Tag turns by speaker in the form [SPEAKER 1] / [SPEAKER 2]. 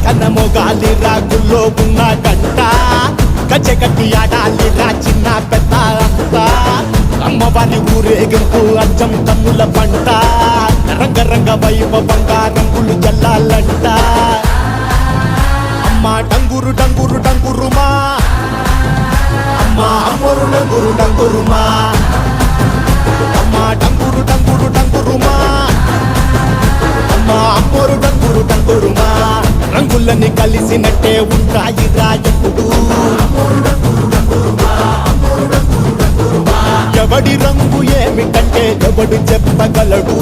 [SPEAKER 1] కనమొగాలి రాగుల్లో ఉన్న గంట గజగట్టి ఆడాలి రా చిన్న పెద్ద అంతా అమ్మవారి ఊరేగింపు అచ్చం కన్నుల పంట రంగరంగ వైభవంగా రంగులు జల్లాలంట అమ్మా డంగురు డంగురు డంగురుమా అమ్మా అమ్మోరు డంగురు డంగురుమా అమ్మా డంగురు డంగురు డంగురుమా అమ్మా అమ్మోరు డంగురు డంగురుమా రంగులని కలిసినట్టే ఉంటాయి రా ఎప్పుడు ఎవడి రంగు ఏమిటంటే ఎవడు చెప్పగలడు